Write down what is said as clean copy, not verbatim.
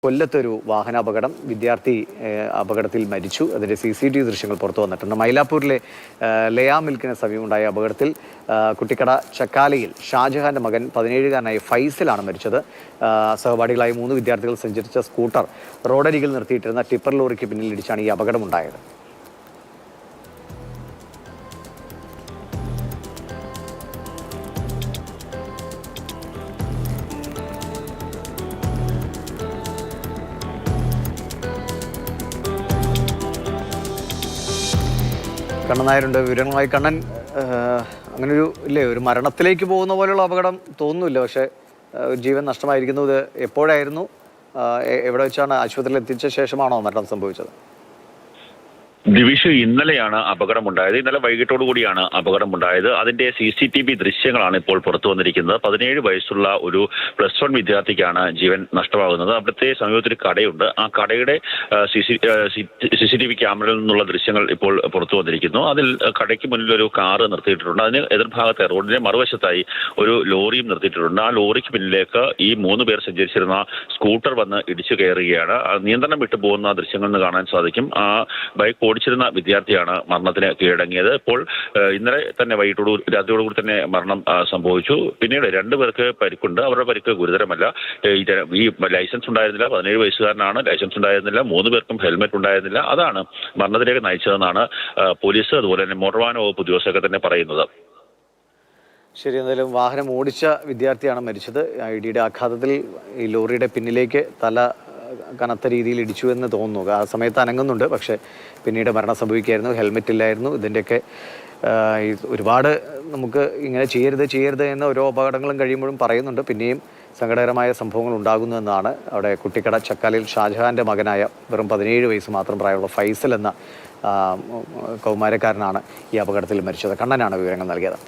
കൊല്ലത്തൊരു വാഹനാപകടം വിദ്യാർത്ഥി അപകടത്തിൽ മരിച്ചു. അതിൻ്റെ CCTV ദൃശ്യങ്ങൾ പുറത്തു വന്നിട്ടുണ്ട്. മൈലാപ്പൂരിലെ ലയാ മിൽക്കിന് സമീപമുണ്ടായ അപകടത്തിൽ കുട്ടിക്കട ചക്കാലയിൽ ഷാജഹാന്റെ മകൻ 17-കാരനായ ഫൈസലാണ് മരിച്ചത്. സഹപാഠികളായ 3 വിദ്യാർത്ഥികൾ സഞ്ചരിച്ച സ്കൂട്ടർ റോഡരികിൽ നിർത്തിയിട്ടിരുന്ന ടിപ്പർ ലോറിക്ക് പിന്നിലിടിച്ചാണ് ഈ അപകടമുണ്ടായത്. കണ്ണൻ നായരുണ്ട്. വിവരങ്ങളായി കണ്ണൻ, അങ്ങനൊരു ഒരു മരണത്തിലേക്ക് പോകുന്ന പോലെയുള്ള അപകടം തോന്നുന്നില്ല. പക്ഷേ ജീവൻ നഷ്ടമായിരിക്കുന്നത് എപ്പോഴായിരുന്നു? എവിടെ വെച്ചാണ്? ആശുപത്രിയിൽ എത്തിച്ച ശേഷമാണോ മരണം സംഭവിച്ചത്? ദിവിഷ്, ഇന്നലെയാണ് അപകടമുണ്ടായത്. ഇന്നലെ വൈകിട്ടോടു കൂടിയാണ് അപകടമുണ്ടായത്. അതിന്റെ CCTV ദൃശ്യങ്ങളാണ് ഇപ്പോൾ പുറത്തു വന്നിരിക്കുന്നത്. 17 വയസ്സുള്ള ഒരു +1 വിദ്യാർത്ഥിക്കാണ് ജീവൻ നഷ്ടമാകുന്നത്. അവിടുത്തെ സമീപത്തൊരു കടയുണ്ട്. ആ കടയുടെ CCTV ക്യാമറയിൽ നിന്നുള്ള ദൃശ്യങ്ങൾ ഇപ്പോൾ പുറത്തു വന്നിരിക്കുന്നു. അതിൽ കടയ്ക്ക് മുന്നിൽ ഒരു കാറ് നിർത്തിയിട്ടുണ്ട്. അതിന് എതിർഭാഗത്തെ റോഡിന്റെ മറുവശത്തായി ഒരു ലോറിയും നിർത്തിയിട്ടുണ്ട്. ആ ലോറിക്ക് പിന്നിലേക്ക് ഈ 3 പേർ സഞ്ചരിച്ചിരുന്ന സ്കൂട്ടർ വന്ന് ഇടിച്ചു കയറുകയാണ്. നിയന്ത്രണം വിട്ടു പോകുന്ന ദൃശ്യങ്ങളിൽ നിന്ന് കാണാൻ സാധിക്കും. ആ ബൈക്ക് ഓടിച്ചിരുന്ന വിദ്യാർത്ഥിയാണ് മരണത്തിന് കീഴടങ്ങിയത്. ഇപ്പോൾ ഇന്നലെ തന്നെ രാത്രിയോടുകൂടി തന്നെ മരണം സംഭവിച്ചു. പിന്നീട് 2 പേർക്ക് പരിക്കുണ്ട്. അവരുടെ പരിക്ക് ഗുരുതരമല്ല. ഈ ലൈസൻസ് ഉണ്ടായിരുന്നില്ല, 17 വയസ്സുകാരനാണ്, ലൈസൻസ് ഉണ്ടായിരുന്നില്ല. 3 പേർക്കും ഹെൽമെറ്റ് ഉണ്ടായിരുന്നില്ല. അതാണ് മരണത്തിലേക്ക് നയിച്ചതെന്നാണ് പോലീസ് അതുപോലെ തന്നെ മോട്ടോർ വാഹന വകുപ്പ് ഉദ്യോഗസ്ഥരൊക്കെ തന്നെ പറയുന്നത്. ശരി, എന്തായാലും വാഹനം ഓടിച്ച വിദ്യാർത്ഥിയാണ് മരിച്ചത്. ഇടിയുടെ ആഘാതത്തിൽ ഈ ലോറിയുടെ പിന്നിലേക്ക് തല കനത്ത രീതിയിൽ ഇടിച്ചു എന്ന് തോന്നുന്നു. ആ സമയത്ത് അനങ്ങുന്നുണ്ട്, പക്ഷേ പിന്നീട് മരണം സംഭവിക്കുകയായിരുന്നു. ഹെൽമെറ്റ് ഇല്ലായിരുന്നു. ഇതിൻ്റെയൊക്കെ ഒരുപാട് നമുക്ക് ഇങ്ങനെ ചെയ്യരുത് എന്ന ഓരോ അപകടങ്ങളും കഴിയുമ്പോഴും പറയുന്നുണ്ട്. പിന്നെയും സങ്കടകരമായ സംഭവങ്ങൾ ഉണ്ടാകുന്നു എന്നാണ്. അവിടെ കുട്ടിക്കട ചക്കാലയിൽ ഷാജഹാന്റെ മകനായ വെറും 17 വയസ്സ് മാത്രം പ്രായമുള്ള ഫൈസൽ എന്ന കൗമാരക്കാരനാണ് ഈ അപകടത്തിൽ മരിച്ചത്. കണ്ണനാണ് വിവരങ്ങൾ നൽകിയത്.